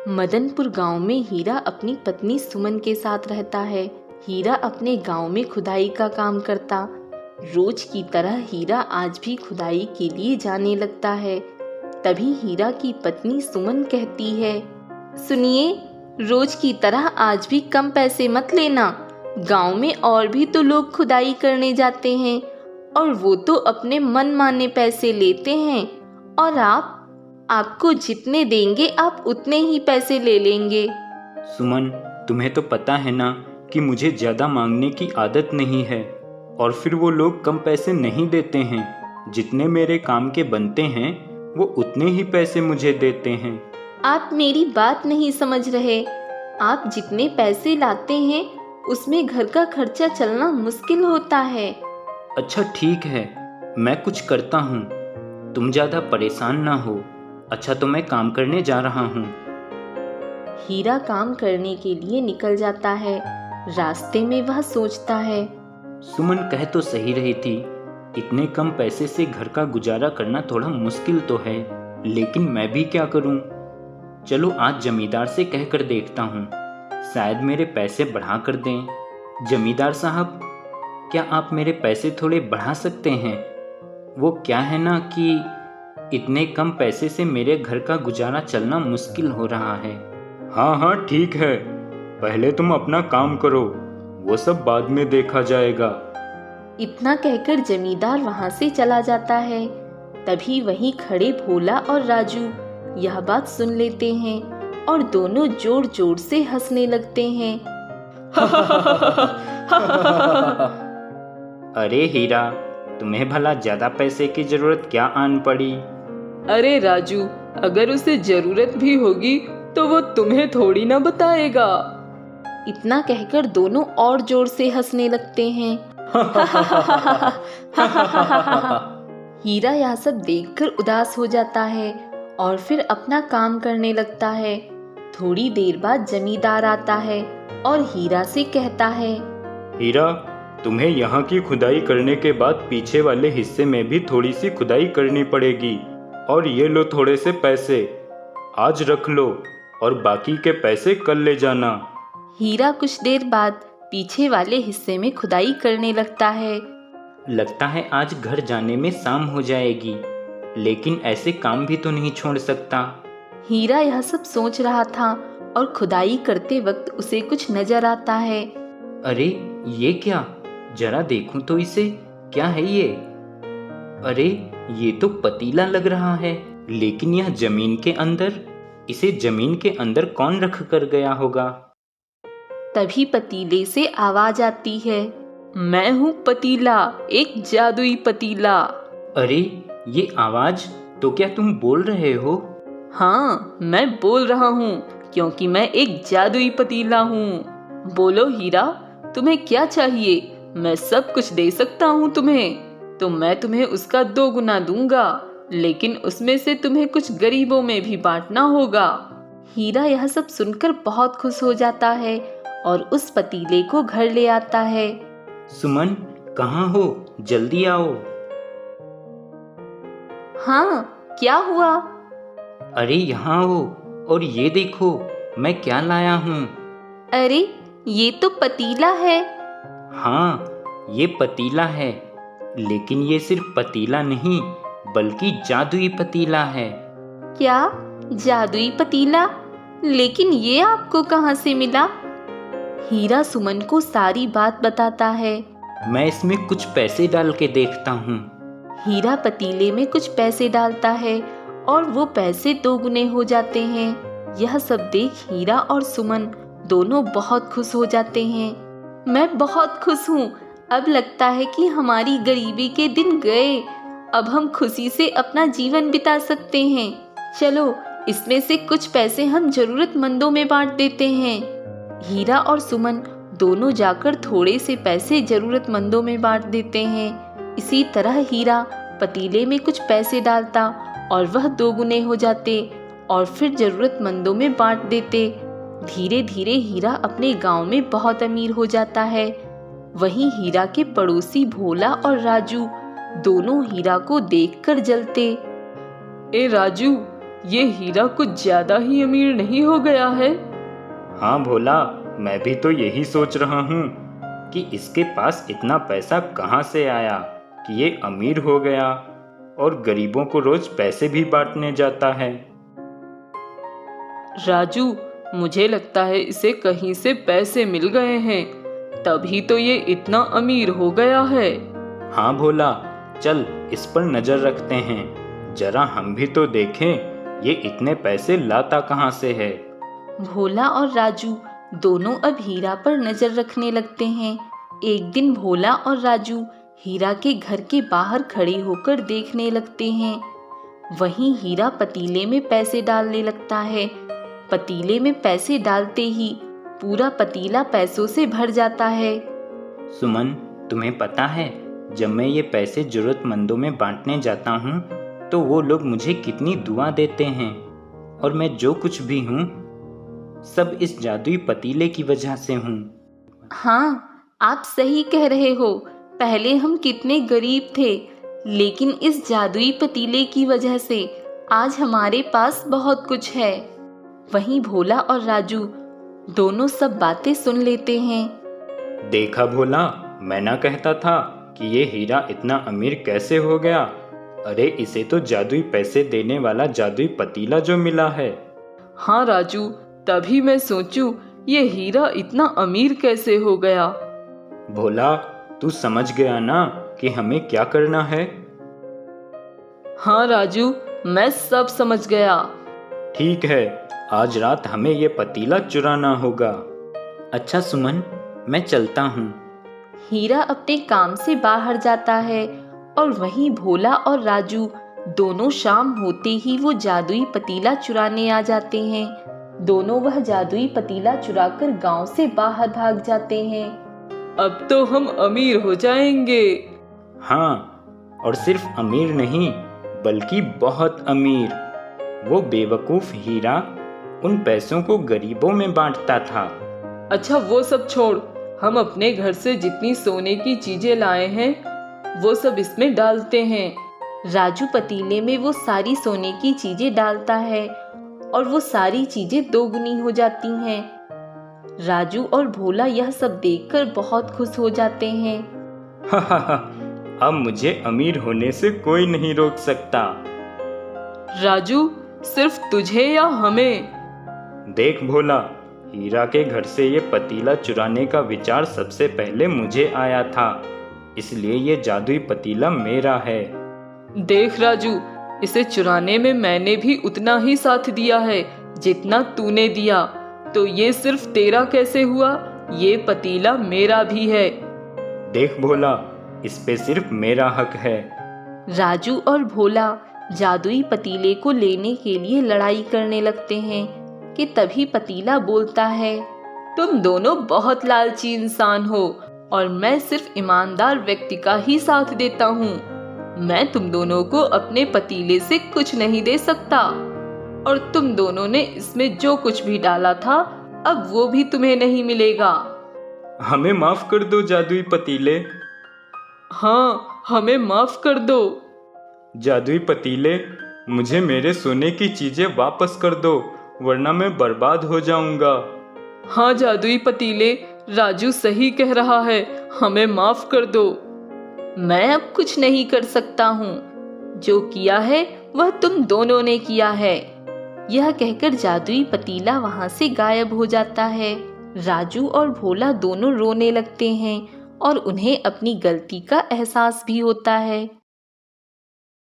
मदनपुर गांव में हीरा अपनी पत्नी सुमन के साथ रहता है। हीरा अपने गांव में खुदाई का काम करता। रोज की तरह हीरा आज भी खुदाई के लिए जाने लगता है। तभी हीरा की पत्नी सुमन कहती है, सुनिए, रोज की तरह आज भी कम पैसे मत लेना। गांव में और भी तो लोग खुदाई करने जाते हैं और वो तो अपने मन माने पैसे लेते हैं, और आपको जितने देंगे आप उतने ही पैसे ले लेंगे। सुमन, तुम्हें तो पता है ना कि मुझे ज़्यादा मांगने की आदत नहीं है, और फिर वो लोग कम पैसे नहीं देते हैं। जितने मेरे काम के बनते हैं वो उतने ही पैसे मुझे देते हैं। आप मेरी बात नहीं समझ रहे। आप जितने पैसे लाते हैं उसमें घर का खर्चा चलना मुश्किल होता है। अच्छा ठीक है, मैं कुछ करता हूँ, तुम ज़्यादा परेशान ना हो। अच्छा तो मैं काम करने जा रहा हूँ। हीरा काम करने के लिए निकल जाता है। रास्ते में वह सोचता है, सुमन कह तो सही रही थी, इतने कम पैसे से घर का गुजारा करना थोड़ा मुश्किल तो है, लेकिन मैं भी क्या करूँ। चलो आज जमींदार से कह कर देखता हूँ, शायद मेरे पैसे बढ़ा कर दें। जमींदार साहब, क्या आप मेरे पैसे थोड़े बढ़ा सकते हैं? वो क्या है ना कि इतने कम पैसे से मेरे घर का गुजारा चलना मुश्किल हो रहा है। हाँ हाँ ठीक है, पहले तुम अपना काम करो, वो सब बाद में देखा जाएगा। इतना कहकर जमींदार वहां से चला जाता है। तभी वहीं खड़े भोला और राजू यह बात सुन लेते हैं और दोनों जोर जोर से हंसने लगते हैं। अरे हीरा, तुम्हें भला ज्यादा पैसे की जरूरत क्या आन पड़ी? अरे राजू, अगर उसे जरूरत भी होगी तो वो तुम्हें थोड़ी ना बताएगा। इतना कहकर दोनों और जोर से हंसने लगते हैं। हीरा यह सब देखकर उदास हो जाता है और फिर अपना काम करने लगता है। थोड़ी देर बाद जमींदार आता है और हीरा से कहता है, हीरा, तुम्हें यहाँ की खुदाई करने के बाद पीछे वाले हिस्से में भी थोड़ी सी खुदाई करनी पड़ेगी, और ये लो थोड़े से पैसे, आज रख लो और बाकी के पैसे कल ले जाना। हीरा कुछ देर बाद पीछे वाले हिस्से में खुदाई करने लगता है। लगता है आज घर जाने में शाम हो जाएगी, लेकिन ऐसे काम भी तो नहीं छोड़ सकता। हीरा यह सब सोच रहा था और खुदाई करते वक्त उसे कुछ नजर आता है। अरे ये क्या, जरा देखूं तो इसे, क्या है ये? अरे ये तो पतीला लग रहा है, लेकिन यह जमीन के अंदर, इसे जमीन के अंदर कौन रख कर गया होगा? तभी पतीले से आवाज आती है, मैं हूँ पतीला, एक जादुई पतीला। अरे ये आवाज, तो क्या तुम बोल रहे हो? हाँ, मैं बोल रहा हूँ क्योंकि मैं एक जादुई पतीला हूँ। बोलो हीरा, तुम्हें क्या चाहिए? मैं सब कुछ दे सकता हूँ तुम्हें, तो मैं तुम्हें उसका 2 गुना दूंगा, लेकिन उसमें से तुम्हें कुछ गरीबों में भी बांटना होगा। हीरा यह सब सुनकर बहुत खुश हो जाता है और उस पतीले को घर ले आता है। सुमन, कहाँ हो? जल्दी आओ। हाँ, क्या हुआ? अरे यहाँ आओ और ये देखो मैं क्या लाया हूँ। अरे ये तो पतीला है। हाँ, ये पतीला है, लेकिन ये सिर्फ पतीला नहीं बल्कि जादुई पतीला है। क्या, जादुई पतीला? लेकिन ये आपको कहाँ से मिला? हीरा सुमन को सारी बात बताता है। मैं इसमें कुछ पैसे डाल के देखता हूँ। हीरा पतीले में कुछ पैसे डालता है और वो पैसे 2 गुने हो जाते हैं। यह सब देख हीरा और सुमन दोनों बहुत खुश हो जाते हैं। मैं बहुत खुश हूँ, अब लगता है कि हमारी गरीबी के दिन गए। अब हम खुशी से अपना जीवन बिता सकते हैं। चलो इसमें से कुछ पैसे हम जरूरतमंदों में बांट देते हैं। हीरा और सुमन दोनों जाकर थोड़े से पैसे जरूरतमंदों में बांट देते हैं। इसी तरह हीरा पतीले में कुछ पैसे डालता और वह 2 गुने हो जाते और फिर जरूरतमंदों में बांट देते। धीरे धीरे हीरा अपने गांव में बहुत अमीर हो जाता है। वहीं हीरा के पड़ोसी भोला और राजू दोनों हीरा को देखकर जलते। ए राजू, ये हीरा कुछ ज्यादा ही अमीर नहीं हो गया है? हाँ भोला, मैं भी तो यही सोच रहा हूँ कि इसके पास इतना पैसा कहाँ से आया कि ये अमीर हो गया और गरीबों को रोज पैसे भी बांटने जाता है। राजू, मुझे लगता है इसे कहीं से पैसे मिल गए हैं, तभी तो ये इतना अमीर हो गया है। हाँ भोला, चल इस पर नजर रखते हैं, जरा हम भी तो देखें ये इतने पैसे लाता कहाँ से है। भोला और राजू दोनों अब हीरा पर नजर रखने लगते हैं। एक दिन भोला और राजू हीरा के घर के बाहर खड़े होकर देखने लगते हैं। वहीं हीरा पतीले में पैसे डालने लगता है। पतीले में पैसे डालते ही पूरा पतीला पैसों से भर जाता है। सुमन, तुम्हें पता है जब मैं ये पैसे जरूरतमंदों में बांटने जाता हूँ तो वो लोग मुझे कितनी दुआ देते हैं, और मैं जो कुछ भी हूँ सब इस जादुई पतीले की वजह से हूँ। हाँ, आप सही कह रहे हो। पहले हम कितने गरीब थे, लेकिन इस जादुई पतीले की वजह से आज हमारे पास बहुत कुछ है। वहीं भोला और राजू दोनों सब बातें सुन लेते हैं। देखा भोला, मैं ना कहता था कि ये हीरा इतना अमीर कैसे हो गया। अरे इसे तो जादुई पैसे देने वाला जादुई पतीला जो मिला है। हाँ राजू, तभी मैं सोचूं ये हीरा इतना अमीर कैसे हो गया। भोला, तू समझ गया ना कि हमें क्या करना है? हाँ राजू, मैं सब समझ गया। ठीक है, आज रात हमें ये पतीला चुराना होगा। अच्छा सुमन, मैं चलता हूँ। हीरा अपने काम से बाहर जाता है और वहीं भोला और राजू दोनों शाम होते ही वो जादुई पतीला चुराने आ जाते हैं। दोनों वह जादुई पतीला चुराकर गांव से बाहर भाग जाते हैं। अब तो हम अमीर हो जाएंगे। हाँ, और सिर्फ अमीर नहीं बल्कि बहुत अमीर। वो बेवकूफ हीरा उन पैसों को गरीबों में बांटता था। अच्छा वो सब छोड़, हम अपने घर से जितनी सोने की चीजें लाए हैं वो सब इसमें डालते हैं। राजू पतीले में वो सारी सोने की चीजें डालता है और वो सारी चीजें दोगुनी हो जाती हैं। राजू और भोला यह सब देखकर बहुत खुश हो जाते हैं। अब मुझे अमीर होने से कोई नहीं रोक सकता। राजू, सिर्फ तुझे या हमें? देख भोला, हीरा के घर से ये पतीला चुराने का विचार सबसे पहले मुझे आया था, इसलिए ये जादुई पतीला मेरा है। देख राजू, इसे चुराने में मैंने भी उतना ही साथ दिया है जितना तूने दिया, तो ये सिर्फ तेरा कैसे हुआ? ये पतीला मेरा भी है। देख भोला, इस पे सिर्फ मेरा हक है। राजू और भोला जादुई पतीले को लेने के लिए लड़ाई करने लगते हैं कि तभी पतीला बोलता है, तुम दोनों बहुत लालची इंसान हो और मैं सिर्फ ईमानदार व्यक्ति का ही साथ देता हूँ। मैं तुम दोनों को अपने पतीले से कुछ नहीं दे सकता, और तुम दोनों ने इसमें जो कुछ भी डाला था अब वो भी तुम्हें नहीं मिलेगा। हमें माफ कर दो जादुई पतीले। हाँ, हमें माफ कर दो। जादुई पतीले, मुझे मेरे सोने की चीजें वापस कर दो, वरना मैं बर्बाद हो जाऊंगा। हाँ जादुई पतीले, राजू सही कह रहा है, हमें माफ कर दो। मैं अब कुछ नहीं कर सकता हूँ, जो किया है वह तुम दोनों ने किया है। यह कहकर जादुई पतीला वहां से गायब हो जाता है। राजू और भोला दोनों रोने लगते हैं और उन्हें अपनी गलती का एहसास भी होता है।